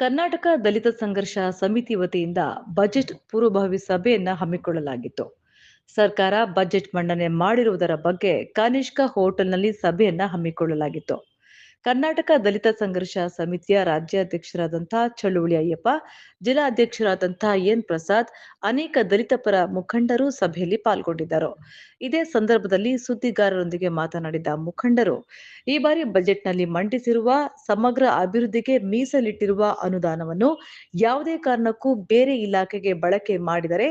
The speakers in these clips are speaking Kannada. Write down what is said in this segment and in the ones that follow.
ಕರ್ನಾಟಕ ದಲಿತ ಸಂಘರ್ಷ ಸಮಿತಿ ವತಿಯಿಂದ ಬಜೆಟ್ ಪೂರ್ವಭಾವಿ ಸಭೆಯನ್ನ ಹಮ್ಮಿಕೊಳ್ಳಲಾಗಿತ್ತು. ಸರ್ಕಾರ ಬಜೆಟ್ ಮಂಡನೆ ಮಾಡಿರುವುದರ ಬಗ್ಗೆ ಕನಿಷ್ಕ ಹೋಟೆಲ್ನಲ್ಲಿ ಸಭೆಯನ್ನ ಹಮ್ಮಿಕೊಳ್ಳಲಾಗಿತ್ತು. ಕರ್ನಾಟಕ ದಲಿತ ಸಂಘರ್ಷ ಸಮಿತಿಯ ರಾಜ್ಯಾಧ್ಯಕ್ಷರಾದಂತಹ ಚಳುವಳಿ ಅಯ್ಯಪ್ಪ, ಜಿಲ್ಲಾಧ್ಯಕ್ಷರಾದಂತಹ ಎನ್ ಪ್ರಸಾದ್, ಅನೇಕ ದಲಿತ ಪರ ಮುಖಂಡರು ಸಭೆಯಲ್ಲಿ ಪಾಲ್ಗೊಂಡಿದ್ದರು. ಇದೇ ಸಂದರ್ಭದಲ್ಲಿ ಸುದ್ದಿಗಾರರೊಂದಿಗೆ ಮಾತನಾಡಿದ ಮುಖಂಡರು, ಈ ಬಾರಿ ಬಜೆಟ್ನಲ್ಲಿ ಮಂಡಿಸಿರುವ ಸಮಗ್ರ ಅಭಿವೃದ್ಧಿಗೆ ಮೀಸಲಿಟ್ಟಿರುವ ಅನುದಾನವನ್ನು ಯಾವುದೇ ಕಾರಣಕ್ಕೂ ಬೇರೆ ಇಲಾಖೆಗೆ ಬಳಕೆ ಮಾಡಿದರೆ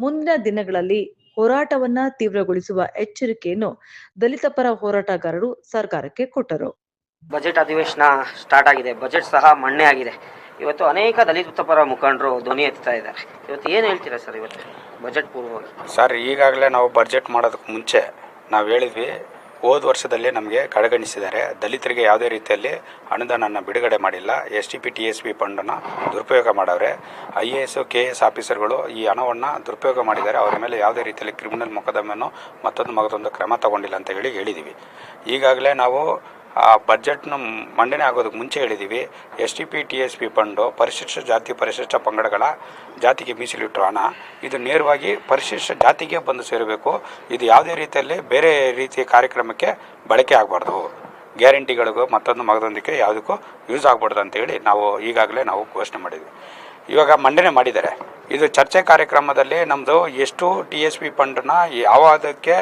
ಮುಂದಿನ ದಿನಗಳಲ್ಲಿ ಹೋರಾಟವನ್ನ ತೀವ್ರಗೊಳಿಸುವ ಎಚ್ಚರಿಕೆಯನ್ನು ದಲಿತ ಪರ ಹೋರಾಟಗಾರರು ಸರ್ಕಾರಕ್ಕೆ ಕೊಟ್ಟರು. ಬಜೆಟ್ ಅಧಿವೇಶನ ಸ್ಟಾರ್ಟ್ ಆಗಿದೆ. ಬಜೆಟ್ ಸಹ ಮಣ್ಣೆ ಆಗಿದೆ. ಇವತ್ತು ಅನೇಕ ದಲಿತ ಪರ ಮುಖಂಡರು ಧ್ವನಿ ಎತ್ತಾ ಇದ್ದಾರೆ. ಇವತ್ತು ಏನು ಹೇಳ್ತೀರಾ ಸರ್? ಇವತ್ತು ಬಜೆಟ್ ಪೂರ್ವವಾಗಿ ಸರ್, ಈಗಾಗಲೇ ನಾವು ಬಜೆಟ್ ಮಾಡೋದಕ್ಕೆ ಮುಂಚೆ ನಾವು ಹೇಳಿದ್ವಿ, ಹೋದ ವರ್ಷದಲ್ಲಿ ನಮಗೆ ಕಡೆಗಣಿಸಿದ್ದಾರೆ. ದಲಿತರಿಗೆ ಯಾವುದೇ ರೀತಿಯಲ್ಲಿ ಅನುದಾನನ ಬಿಡುಗಡೆ ಮಾಡಿಲ್ಲ. STP TSP ಫಂಡನ್ನು ದುರುಪಯೋಗ ಮಾಡವ್ರೆ. IAS KS ಆಫೀಸರ್ಗಳು ಈ ಹಣವನ್ನು ದುರುಪಯೋಗ ಮಾಡಿದ್ದಾರೆ. ಅವರ ಮೇಲೆ ಯಾವುದೇ ರೀತಿಯಲ್ಲಿ ಕ್ರಿಮಿನಲ್ ಮೊಕದ್ದಮೆಯನ್ನು ಮತ್ತೊಂದು ಕ್ರಮ ತಗೊಂಡಿಲ್ಲ ಅಂತ ಹೇಳಿದ್ದೀವಿ. ಈಗಾಗಲೇ ನಾವು ಆ ಬಜೆಟ್ನ ಮಂಡನೆ ಆಗೋದಕ್ಕೆ ಮುಂಚೆ ಹೇಳಿದ್ದೀವಿ, STP TSP ಫಂಡು ಪರಿಶಿಷ್ಟ ಜಾತಿ ಪರಿಶಿಷ್ಟ ಪಂಗಡಗಳ ಜಾತಿಗೆ ಮೀಸಲಿಟ್ಟರು ಹಣ. ಇದು ನೇರವಾಗಿ ಪರಿಶಿಷ್ಟ ಜಾತಿಗೆ ಬಂದು ಸೇರಬೇಕು. ಇದು ಯಾವುದೇ ರೀತಿಯಲ್ಲಿ ಬೇರೆ ರೀತಿಯ ಕಾರ್ಯಕ್ರಮಕ್ಕೆ ಬಳಕೆ ಆಗಬಾರ್ದು. ಗ್ಯಾರಂಟಿಗಳಿಗೂ ಮಗದೊಂದಕ್ಕೆ ಯಾವುದಕ್ಕೂ ಯೂಸ್ ಆಗಬಾರ್ದು ಅಂತೇಳಿ ಈಗಾಗಲೇ ನಾವು ಘೋಷಣೆ ಮಾಡಿದ್ವಿ. ಇವಾಗ ಮಂಡನೆ ಮಾಡಿದ್ದಾರೆ. ಇದು ಚರ್ಚೆ ಕಾರ್ಯಕ್ರಮದಲ್ಲಿ ನಮ್ಮದು ಎಷ್ಟು TSP ಫಂಡನ್ನ ಯಾವುದಕ್ಕೆ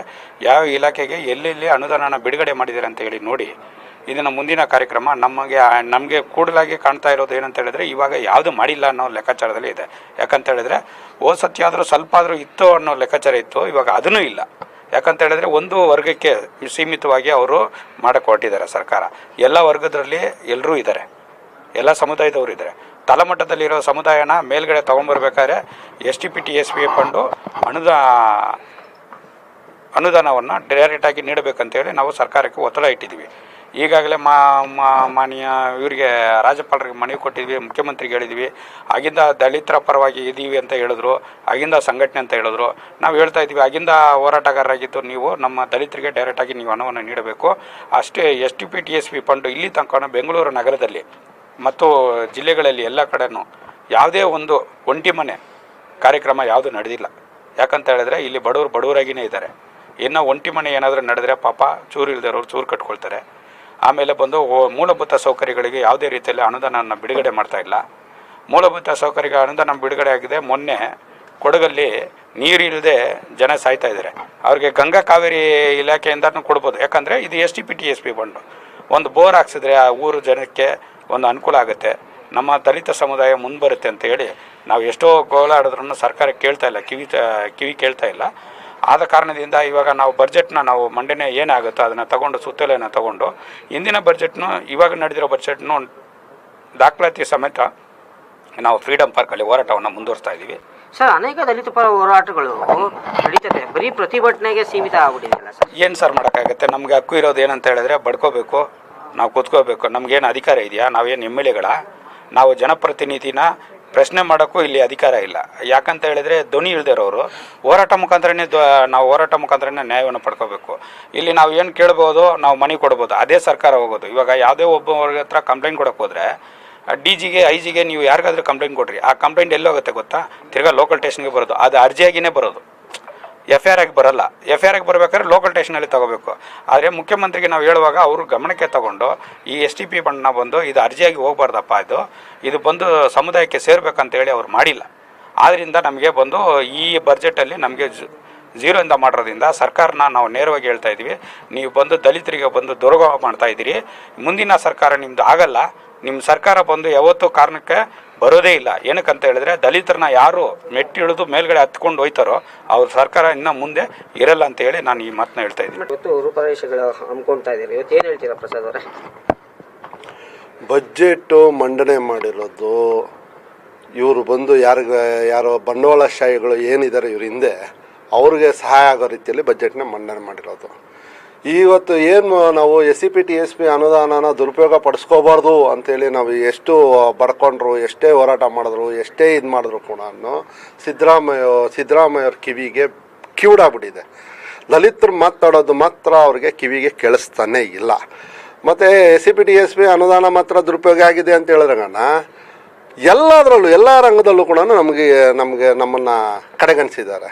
ಯಾವ ಇಲಾಖೆಗೆ ಎಲ್ಲೆಲ್ಲಿ ಅನುದಾನನ ಬಿಡುಗಡೆ ಮಾಡಿದ್ದಾರೆ ಅಂತ ಹೇಳಿ ನೋಡಿ. ಇದನ್ನು ಮುಂದಿನ ಕಾರ್ಯಕ್ರಮ ನಮಗೆ ಕೂಡಲಾಗಿ ಕಾಣ್ತಾ ಇರೋದು ಏನಂತ ಹೇಳಿದ್ರೆ, ಇವಾಗ ಯಾವುದು ಮಾಡಿಲ್ಲ ಅನ್ನೋ ಲೆಕ್ಕಾಚಾರದಲ್ಲಿ ಇದೆ. ಯಾಕಂತ ಹೇಳಿದ್ರೆ ಹೋದ ಸತಿ ಆದರೂ ಸ್ವಲ್ಪ ಆದರೂ ಇತ್ತು ಅನ್ನೋ ಲೆಕ್ಕಾಚಾರ ಇತ್ತು. ಇವಾಗ ಅದನ್ನೂ ಇಲ್ಲ. ಯಾಕಂತ ಹೇಳಿದ್ರೆ ಒಂದು ವರ್ಗಕ್ಕೆ ಸೀಮಿತವಾಗಿ ಅವರು ಮಾಡಕ್ಕೆ ಹೊರಟಿದ್ದಾರೆ ಸರ್ಕಾರ. ಎಲ್ಲ ವರ್ಗದಲ್ಲಿ ಎಲ್ಲರೂ ಇದ್ದಾರೆ, ಎಲ್ಲ ಸಮುದಾಯದವರು ಇದ್ದಾರೆ. ತಳಮಟ್ಟದಲ್ಲಿರೋ ಸಮುದಾಯನ ಮೇಲ್ಗಡೆ ತೊಗೊಂಬರ್ಬೇಕಾದ್ರೆ STP TSP ಫಂಡು ಅನುದಾನವನ್ನು ಡೈರೆಕ್ಟಾಗಿ ನೀಡಬೇಕಂತೇಳಿ ನಾವು ಸರ್ಕಾರಕ್ಕೆ ಒತ್ತಡ ಇಟ್ಟಿದ್ದೀವಿ. ಈಗಾಗಲೇ ಮಾನ್ಯ ಇವರಿಗೆ ರಾಜ್ಯಪಾಲರಿಗೆ ಮನವಿ ಕೊಟ್ಟಿದ್ವಿ, ಮುಖ್ಯಮಂತ್ರಿಗೆ ಹೇಳಿದ್ವಿ. ಆಗಿಂದ ದಲಿತರ ಪರವಾಗಿ ಇದ್ದೀವಿ ಅಂತ ಹೇಳಿದ್ರು, ಆಗಿಂದ ಸಂಘಟನೆ ಅಂತ ಹೇಳಿದ್ರು. ನಾವು ಹೇಳ್ತಾ ಇದ್ದೀವಿ, ಆಗಿಂದ ಹೋರಾಟಗಾರರಾಗಿದ್ದು ನೀವು ನಮ್ಮ ದಲಿತರಿಗೆ ಡೈರೆಕ್ಟಾಗಿ ನೀವು ಹಣವನ್ನು ನೀಡಬೇಕು. ಅಷ್ಟೇ STP TSP ಫಂಡು ಇಲ್ಲಿ ತನಕ ಬೆಂಗಳೂರು ನಗರದಲ್ಲಿ ಮತ್ತು ಜಿಲ್ಲೆಗಳಲ್ಲಿ ಎಲ್ಲ ಕಡೆನೂ ಯಾವುದೇ ಒಂದು ಒಂಟಿ ಮನೆ ಕಾರ್ಯಕ್ರಮ ಯಾವುದು ನಡೆದಿಲ್ಲ. ಯಾಕಂತ ಹೇಳಿದ್ರೆ ಇಲ್ಲಿ ಬಡವರಾಗಿಯೇ ಇದ್ದಾರೆ. ಇನ್ನು ಒಂಟಿ ಮನೆ ಏನಾದರೂ ನಡೆದ್ರೆ ಪಾಪ ಚೂರು ಇಲ್ದಿರೋರು ಚೂರು ಕಟ್ಕೊಳ್ತಾರೆ. ಆಮೇಲೆ ಬಂದು ಮೂಲಭೂತ ಸೌಕರ್ಯಗಳಿಗೆ ಯಾವುದೇ ರೀತಿಯಲ್ಲಿ ಅನುದಾನವನ್ನು ಬಿಡುಗಡೆ ಮಾಡ್ತಾ ಇಲ್ಲ. ಮೂಲಭೂತ ಸೌಕರ್ಯ ಅನುದಾನ ಬಿಡುಗಡೆ ಆಗಿದೆ. ಮೊನ್ನೆ ಕೊಡಗಲ್ಲಿ ನೀರು ಇಲ್ಲದೆ ಜನ ಸಾಯ್ತಾ ಇದ್ದಾರೆ. ಅವ್ರಿಗೆ ಗಂಗಾ ಕಾವೇರಿ ಇಲಾಖೆಯಿಂದನೂ ಕೊಡ್ಬೋದು. ಯಾಕಂದರೆ ಇದು STP TSP ಫಂಡು. ಒಂದು ಬೋರ್ ಹಾಕ್ಸಿದ್ರೆ ಆ ಊರು ಜನಕ್ಕೆ ಒಂದು ಅನುಕೂಲ ಆಗುತ್ತೆ, ನಮ್ಮ ದಲಿತ ಸಮುದಾಯ ಮುಂದೆ ಅಂತ ಹೇಳಿ ನಾವು ಎಷ್ಟೋ ಗೋಳಾಡಿದ್ರೂ ಸರ್ಕಾರ ಕೇಳ್ತಾ ಇಲ್ಲ, ಕಿವಿ ಕೇಳ್ತಾ ಇಲ್ಲ. ಆದ ಕಾರಣದಿಂದ ಇವಾಗ ನಾವು ಬಜೆಟ್ನ ನಾವು ಮಂಡನೆ ಏನಾಗುತ್ತೋ ಅದನ್ನು ತಗೊಂಡು ಸುತ್ತೋಲೆಯನ್ನು ತಗೊಂಡು ಇಂದಿನ ಬಜೆಟ್ನು ಇವಾಗ ನಡೆದಿರೋ ಬಜೆಟ್ನು ದಾಖಲಾತಿ ಸಮೇತ ನಾವು ಫ್ರೀಡಮ್ ಪಾರ್ಕಲ್ಲಿ ಹೋರಾಟವನ್ನು ಮುಂದುವರಿಸ್ತಾ ಇದ್ದೀವಿ. ಸರ್, ಅನೇಕ ದಲಿತ ಪರ ಹೋರಾಟಗಳು ನಡೀತದೆ, ಬರೀ ಪ್ರತಿಭಟನೆಗೆ ಸೀಮಿತ ಆಗ್ಬಿಟ್ಟಿದೆಯಲ್ಲ ಸರ್? ಏನು ಸರ್ ಮಾಡೋಕ್ಕಾಗುತ್ತೆ? ನಮಗೆ ಹಕ್ಕು ಇರೋದು ಏನಂತ ಹೇಳಿದ್ರೆ ಬಡ್ಕೋಬೇಕು, ನಾವು ಕೂತ್ಕೋಬೇಕು. ನಮಗೇನು ಅಧಿಕಾರ ಇದೆಯಾ? ನಾವೇನು MLAಗಳ? ನಾವು ಜನಪ್ರತಿನಿಧಿನ ಪ್ರಶ್ನೆ ಮಾಡೋಕ್ಕೂ ಇಲ್ಲಿ ಅಧಿಕಾರ ಇಲ್ಲ. ಯಾಕಂತ ಹೇಳಿದ್ರೆ ಧ್ವನಿ ಇಲ್ದಿರೋರು ಹೋರಾಟ ಮುಖಾಂತರನೇ ನ್ಯಾಯವನ್ನು ಪಡ್ಕೋಬೇಕು. ಇಲ್ಲಿ ನಾವು ಏನು ಕೇಳ್ಬೋದು, ನಾವು ಮನೆ ಕೊಡ್ಬೋದು, ಅದೇ ಸರ್ಕಾರ ಹೋಗೋದು. ಇವಾಗ ಯಾವುದೇ ಒಬ್ಬವ್ರ ಹತ್ರ ಕಂಪ್ಲೇಂಟ್ ಕೊಡೋಕೆ ಹೋದರೆ DGಗೆ IGಗೆ ನೀವು ಯಾರಿಗಾದ್ರೂ ಕಂಪ್ಲೇಂಟ್ ಕೊಡ್ರಿ, ಆ ಕಂಪ್ಲೇಂಟ್ ಎಲ್ಲೋಗುತ್ತೆ ಗೊತ್ತಾ? ತಿರ್ಗಾ ಲೋಕಲ್ ಸ್ಟೇಷನ್ಗೆ ಬರೋದು. ಅದು ಅರ್ಜಿಯಾಗಿಯೇ ಬರೋದು, FIR ಆಗಿ ಬರೋಲ್ಲ. FIR ಆಗಿ ಬರಬೇಕಾದ್ರೆ ಲೋಕಲ್ ಸ್ಟೇಷನಲ್ಲಿ ತಗೋಬೇಕು. ಆದರೆ ಮುಖ್ಯಮಂತ್ರಿಗೆ ನಾವು ಹೇಳುವಾಗ ಅವರು ಗಮನಕ್ಕೆ ತಗೊಂಡು ಈ STP ಫಂಡನ್ನ ಬಂದು ಇದು ಅರ್ಜಿಯಾಗಿ ಹೋಗ್ಬಾರ್ದಪ್ಪ, ಇದು ಬಂದು ಸಮುದಾಯಕ್ಕೆ ಸೇರ್ಬೇಕಂತ ಹೇಳಿ ಅವ್ರು ಮಾಡಿಲ್ಲ. ಆದ್ದರಿಂದ ನಮಗೆ ಬಂದು ಈ ಬಜೆಟಲ್ಲಿ ನಮಗೆ ಝೀರೋಯಿಂದ ಮಾಡಿರೋದ್ರಿಂದ ಸರ್ಕಾರನ ನಾವು ನೇರವಾಗಿ ಹೇಳ್ತಾ ಇದ್ದೀವಿ, ನೀವು ಬಂದು ದಲಿತರಿಗೆ ಬಂದು ದುರ್ಗಮ ಮಾಡ್ತಾ ಇದ್ದೀರಿ. ಮುಂದಿನ ಸರ್ಕಾರ ನಿಮ್ಮದು ಆಗಲ್ಲ. ನಿಮ್ಮ ಸರ್ಕಾರ ಬಂದು ಯಾವತ್ತೂ ಕಾರಣಕ್ಕೆ ಬರೋದೇ ಇಲ್ಲ. ಏನಕ್ಕಂತ ಹೇಳಿದ್ರೆ ದಲಿತರನ್ನ ಯಾರು ಮೆಟ್ಟಿಳಿದು ಮೇಲ್ಗಡೆ ಹತ್ಕೊಂಡು ಹೋಯ್ತಾರೋ ಅವ್ರ ಸರ್ಕಾರ ಇನ್ನು ಮುಂದೆ ಇರಲ್ಲ ಅಂತ ಹೇಳಿ ನಾನು ಈ ಮಾತನ್ನ ಹೇಳ್ತಾ ಇದ್ದೀನಿ. ಇವತ್ತು ರೂಪರೇಷೆಗಳು ಹಮ್ಮಿಕೊಳ್ತಾ ಇದ್ದೀರಿ, ಇವತ್ತು ಏನು ಹೇಳ್ತೀರಾ ಪ್ರಸಾದ್ ಅವರೇ? ಬಜೆಟು ಮಂಡನೆ ಮಾಡಿರೋದು ಇವರು ಬಂದು ಯಾರೋ ಬಂಡವಾಳಶಾಹಿಗಳು ಏನಿದ್ದಾರೆ ಇವ್ರ ಹಿಂದೆ ಅವ್ರಿಗೆ ಸಹಾಯ ಆಗೋ ರೀತಿಯಲ್ಲಿ ಬಜೆಟ್ನ ಮಂಡನೆ ಮಾಡಿರೋದು. ಇವತ್ತು ಏನು ನಾವು SCP TSP ಅನುದಾನನ ದುರುಪಯೋಗ ಪಡಿಸ್ಕೋಬಾರ್ದು ಅಂಥೇಳಿ ನಾವು ಎಷ್ಟು ಬಡ್ಕೊಂಡ್ರು, ಎಷ್ಟೇ ಹೋರಾಟ ಮಾಡಿದ್ರು, ಎಷ್ಟೇ ಇದು ಮಾಡಿದ್ರು ಕೂಡ ಸಿದ್ದರಾಮಯ್ಯವ್ರ ಕಿವಿಗೆ ಕಿವುಡಾಗ್ಬಿಟ್ಟಿದೆ. ದಲಿತರು ಮಾತಾಡೋದು ಮಾತ್ರ ಅವ್ರಿಗೆ ಕಿವಿಗೆ ಕೇಳಿಸ್ತಾನೆ ಇಲ್ಲ. ಮತ್ತು SCP TSP ಅನುದಾನ ಮಾತ್ರ ದುರುಪಯೋಗ ಆಗಿದೆ ಅಂತ ಹೇಳಿದ್ರಗಣ ಎಲ್ಲದರಲ್ಲೂ ಎಲ್ಲ ರಂಗದಲ್ಲೂ ಕೂಡ ನಮ್ಮನ್ನು ಕಡೆಗಣಿಸಿದ್ದಾರೆ.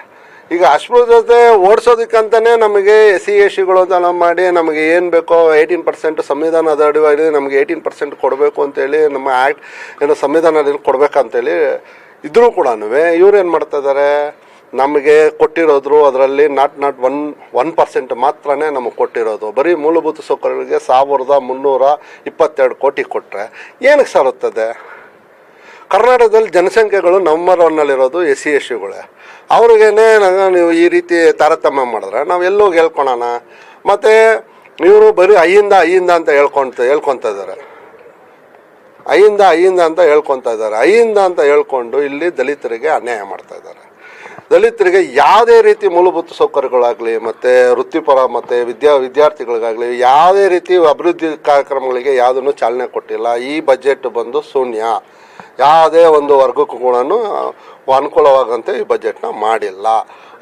ಈಗ ಅಸ್ಪೃಶ್ಯತೆ ಓಡಿಸೋದಕ್ಕಂತಲೇ ನಮಗೆ SC/STಗಳು ಅಂತ ಮಾಡಿ ನಮಗೆ ಏನು ಬೇಕೋ 18% ಸಂವಿಧಾನದ ಅಡಿಯಲ್ಲಿ ನಮಗೆ 18% ಕೊಡಬೇಕು ಅಂತೇಳಿ ನಮ್ಮ ಆ್ಯಕ್ಟ್ ಏನೋ ಸಂವಿಧಾನದಲ್ಲಿ ಕೊಡಬೇಕಂತೇಳಿ ಇದ್ರೂ ಕೂಡ ಇವ್ರೇನು ಮಾಡ್ತಾಯಿದ್ದಾರೆ, ನಮಗೆ ಕೊಟ್ಟಿರೋದ್ರು ಅದರಲ್ಲಿ ನಾಟ್ 1% ಮಾತ್ರನೇ ನಮಗೆ ಕೊಟ್ಟಿರೋದು. ಬರೀ ಮೂಲಭೂತ ಸೌಕರ್ಯಗಳಿಗೆ 1322 ಕೋಟಿ ಕೊಟ್ಟರೆ ಏನಕ್ಕೆ ಸಾರುತ್ತದೆ? ಕರ್ನಾಟಕದಲ್ಲಿ ಜನಸಂಖ್ಯೆಗಳು ನಂಬರ್ 1ನಲ್ಲಿರೋದು SC/STಗಳೇ. ಅವ್ರಿಗೇನೆ ನೀವು ಈ ರೀತಿ ತಾರತಮ್ಯ ಮಾಡಿದ್ರೆ ನಾವು ಎಲ್ಲೋಗಿ ಹೇಳ್ಕೊಳೋಣ? ಮತ್ತು ಇವರು ಬರೀ ಅಯ್ಯಿಂದ ಅಂತ ಹೇಳ್ಕೊತಾ ಇದ್ದಾರೆ. ಅಯ್ಯಿಂದ ಅಂತ ಹೇಳ್ಕೊತಾ ಇದ್ದಾರೆ. ಅಯ್ಯಿಂದ ಅಂತ ಹೇಳ್ಕೊಂಡು ಇಲ್ಲಿ ದಲಿತರಿಗೆ ಅನ್ಯಾಯ ಮಾಡ್ತಾ ಇದ್ದಾರೆ. ದಲಿತರಿಗೆ ಯಾವುದೇ ರೀತಿ ಮೂಲಭೂತ ಸೌಕರ್ಯಗಳಾಗಲಿ ಮತ್ತು ವೃತ್ತಿಪರ ಮತ್ತು ವಿದ್ಯಾರ್ಥಿಗಳಿಗಾಗಲಿ ಯಾವುದೇ ರೀತಿ ಅಭಿವೃದ್ಧಿ ಕಾರ್ಯಕ್ರಮಗಳಿಗೆ ಯಾವುದನ್ನು ಚಾಲನೆ ಕೊಟ್ಟಿಲ್ಲ. ಈ ಬಜೆಟ್ ಬಂದು ಶೂನ್ಯ. ಯಾವುದೇ ಒಂದು ವರ್ಗಕ್ಕೂ ಕೂಡ ಅನುಕೂಲವಾಗಂತೆ ಈ ಬಜೆಟ್ನ ಮಾಡಿಲ್ಲ.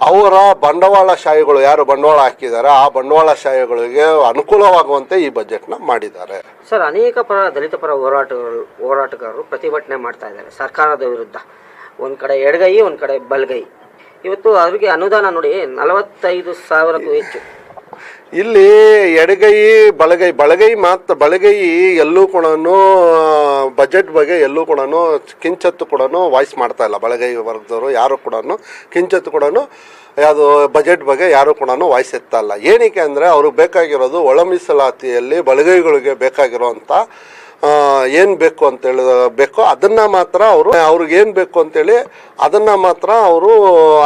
ಅವರ ಬಂಡವಾಳಶಾಹಿಗಳು ಯಾರು ಬಂಡವಾಳ ಹಾಕಿದ್ದಾರೆ ಆ ಬಂಡವಾಳಶಾಹಿಗಳಿಗೆ ಅನುಕೂಲವಾಗುವಂತೆ ಈ ಬಜೆಟ್ನ ಮಾಡಿದ್ದಾರೆ. ಸರ್, ಅನೇಕ ದಲಿತ ಪರ ಹೋರಾಟಗಾರರು ಪ್ರತಿಭಟನೆ ಮಾಡ್ತಾ ಇದ್ದಾರೆ ಸರ್ಕಾರದ ವಿರುದ್ಧ. ಒಂದು ಕಡೆ ಎಡಗೈ, ಒಂದು ಕಡೆ ಬಲಗೈ. ಇವತ್ತು ಅವರಿಗೆ ಅನುದಾನ ನೋಡಿ 45,000ಕ್ಕೂ ಹೆಚ್ಚು. ಇಲ್ಲಿ ಎಡಗೈ ಬಲಗೈ ಎಲ್ಲೂ ಕೂಡ ಬಜೆಟ್ ಬಗ್ಗೆ ಎಲ್ಲೂ ಕೂಡ ಕಿಂಚತ್ತು ಕೂಡ ವಾಯ್ಸ್ ಮಾಡ್ತಾ ಇಲ್ಲ. ಬಲಗೈ ವರ್ಗದವರು ಯಾರು ಕೂಡ ಕಿಂಚತ್ತು ಕೂಡ ಯಾವುದು ಬಜೆಟ್ ಬಗ್ಗೆ ಯಾರು ಕೂಡ ವಾಯ್ಸ್ ಎತ್ತಾ ಇಲ್ಲ. ಏನಕ್ಕೆ ಅಂದರೆ ಅವ್ರಿಗೆ ಬೇಕಾಗಿರೋದು ಒಳ ಮೀಸಲಾತಿಯಲ್ಲಿ ಬಲಗೈಗಳಿಗೆ ಬೇಕಾಗಿರೋಂಥ ಏನು ಬೇಕು ಅಂತೇಳಿ ಬೇಕೋ ಅದನ್ನು ಮಾತ್ರ ಅವ್ರಿಗೇನು ಬೇಕು ಅಂತೇಳಿ ಅದನ್ನು ಮಾತ್ರ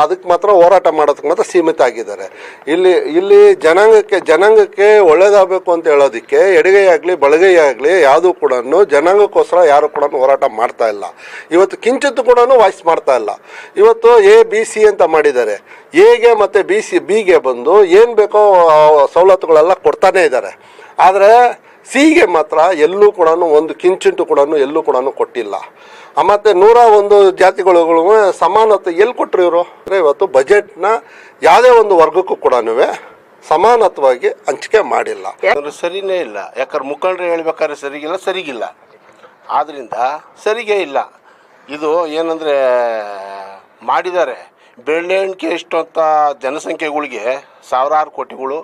ಅದಕ್ಕೆ ಮಾತ್ರ ಹೋರಾಟ ಮಾಡೋದಕ್ಕೆ ಮಾತ್ರ ಸೀಮಿತ ಆಗಿದ್ದಾರೆ. ಇಲ್ಲಿ ಜನಾಂಗಕ್ಕೆ ಒಳ್ಳೇದಾಗಬೇಕು ಅಂತ ಹೇಳೋದಕ್ಕೆ ಎಡಗೈ ಆಗಲಿ ಬಲಗೈ ಆಗಲಿ ಯಾವುದೂ ಕೂಡ ಜನಾಂಗಕ್ಕೋಸ್ಕರ ಯಾರು ಕೂಡ ಹೋರಾಟ ಮಾಡ್ತಾ ಇಲ್ಲ. ಇವತ್ತು ಕಿಂಚಿತ್ತು ಕೂಡ ವಾಯ್ಸ್ ಮಾಡ್ತಾ ಇಲ್ಲ. ಇವತ್ತು ABC ಅಂತ ಮಾಡಿದ್ದಾರೆ. ಎಗೆ ಮತ್ತು ಬಿಗೆ ಬಂದು ಏನು ಬೇಕೋ ಸವಲತ್ತುಗಳೆಲ್ಲ ಕೊಡ್ತಾನೇ ಇದ್ದಾರೆ. ಆದರೆ ಸಿಗೆ ಮಾತ್ರ ಎಲ್ಲೂ ಕೂಡ ಒಂದು ಕಿಂಚಿಂಟು ಕೂಡ ಎಲ್ಲೂ ಕೂಡ ಕೊಟ್ಟಿಲ್ಲ. ಮತ್ತು 101 ಜಾತಿಗಳು ಸಮಾನತೆ ಎಲ್ಲಿ ಕೊಟ್ಟರು ಇವರು? ಅಂದರೆ ಇವತ್ತು ಬಜೆಟ್ನ ಯಾವುದೇ ಒಂದು ವರ್ಗಕ್ಕೂ ಕೂಡ ಸಮಾನತ್ವವಾಗಿ ಹಂಚಿಕೆ ಮಾಡಿಲ್ಲ. ಸರಿನೇ ಇಲ್ಲ. ಯಾಕಂದ್ರೆ ಮುಖಂಡರು ಹೇಳ್ಬೇಕಾದ್ರೆ ಸರಿಗಿಲ್ಲ. ಆದ್ದರಿಂದ ಸರಿಗೆ ಇಲ್ಲ. ಇದು ಏನಂದರೆ ಮಾಡಿದ್ದಾರೆ. ಬೆರಳೆಣಿಕೆ ಎಷ್ಟು ಅಂತ ಜನಸಂಖ್ಯೆಗಳಿಗೆ ಸಾವಿರಾರು ಕೋಟಿಗಳು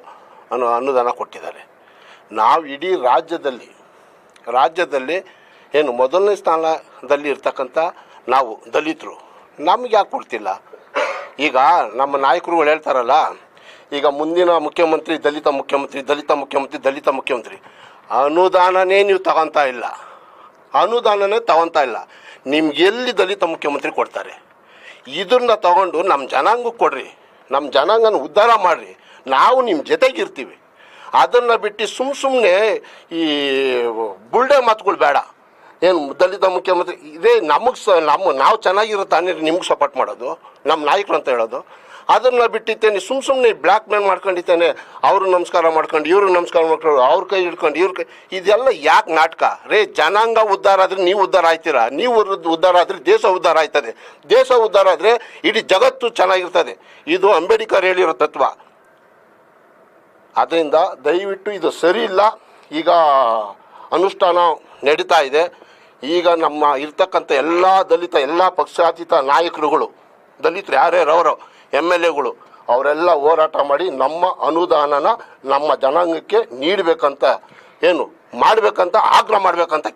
ಅನುದಾನ ಕೊಟ್ಟಿದ್ದಾರೆ. ನಾವು ಇಡೀ ರಾಜ್ಯದಲ್ಲಿ ಏನು ಮೊದಲನೇ ಸ್ಥಾನದಲ್ಲಿ ಇರ್ತಕ್ಕಂಥ ನಾವು ದಲಿತರು, ನಮ್ಗೆ ಯಾಕೆ ಕೊಡ್ತಿಲ್ಲ? ಈಗ ನಮ್ಮ ನಾಯಕರುಗಳು ಹೇಳ್ತಾರಲ್ಲ, ಈಗ ಮುಂದಿನ ಮುಖ್ಯಮಂತ್ರಿ ದಲಿತ ಮುಖ್ಯಮಂತ್ರಿ ಅನುದಾನನೇ ನೀವು ತಗೊತಾ ಇಲ್ಲ. ನಿಮ್ಗೆ ಎಲ್ಲಿ ದಲಿತ ಮುಖ್ಯಮಂತ್ರಿ ಕೊಡ್ತಾರೆ? ಇದನ್ನ ತಗೊಂಡು ನಮ್ಮ ಜನಾಂಗಕ್ಕೆ ಕೊಡ್ರಿ, ನಮ್ಮ ಜನಾಂಗನ ಉದ್ಧಾರ ಮಾಡಿರಿ, ನಾವು ನಿಮ್ಮ ಜೊತೆಗಿರ್ತೀವಿ. ಅದನ್ನು ಬಿಟ್ಟು ಸುಮ್ಮನೆ ಈ ಬುಲ್ಡೆ ಮಾತುಗಳು ಬೇಡ. ಏನು ದಲಿತ ಮುಖ್ಯಮಂತ್ರಿ ಇದೇ ನಾವು ಚೆನ್ನಾಗಿರೋ ತಾನೇ ನಿಮ್ಗೆ ಸಪೋರ್ಟ್ ಮಾಡೋದು, ನಮ್ಮ ನಾಯಕರು ಅಂತ ಹೇಳೋದು. ಅದನ್ನು ಬಿಟ್ಟಿದ್ದೇನೆ ಸುಮ್ಮನೆ ಬ್ಲ್ಯಾಕ್ ಮೇಲ್ ಮಾಡ್ಕೊಂಡಿದ್ದೇನೆ. ಅವರು ನಮಸ್ಕಾರ ಮಾಡ್ಕೊಂಡು ಇವ್ರಿಗೆ ನಮಸ್ಕಾರ ಮಾಡ್ಕೊಂಡು ಅವ್ರ ಕೈ ಹಿಡ್ಕೊಂಡು ಇದೆಲ್ಲ ಯಾಕೆ ನಾಟಕ ರೇ? ಜನಾಂಗ ಉದ್ಧಾರ ಆದರೆ ನೀವು ಉದ್ಧಾರ ಆಯ್ತೀರಾ, ನೀವು ಉದ್ಧಾರ ಆದರೆ ದೇಶ ಉದ್ಧಾರ ಆಯ್ತದೆ, ದೇಶ ಉದ್ಧಾರ ಆದರೆ ಇಡೀ ಜಗತ್ತು ಚೆನ್ನಾಗಿರ್ತದೆ. ಇದು ಅಂಬೇಡ್ಕರ್ ಹೇಳಿರೋ ತತ್ವ. ಅದರಿಂದ ದಯವಿಟ್ಟು ಇದು ಸರಿ ಇಲ್ಲ. ಈಗ ಅನುಷ್ಠಾನ ನಡೀತಾ ಇದೆ. ಈಗ ನಮ್ಮ ಇರ್ತಕ್ಕಂಥ ಎಲ್ಲ ಪಕ್ಷಾತೀತ ನಾಯಕರುಗಳು, ದಲಿತರು ಯಾರ್ಯಾರವರು MLAಗಳು ಅವರೆಲ್ಲ ಹೋರಾಟ ಮಾಡಿ ನಮ್ಮ ಅನುದಾನನ ನಮ್ಮ ಜನಾಂಗಕ್ಕೆ ನೀಡಬೇಕಂತ, ಏನು ಮಾಡಬೇಕಂತ ಆಗ್ರಹ ಮಾಡಬೇಕಂತ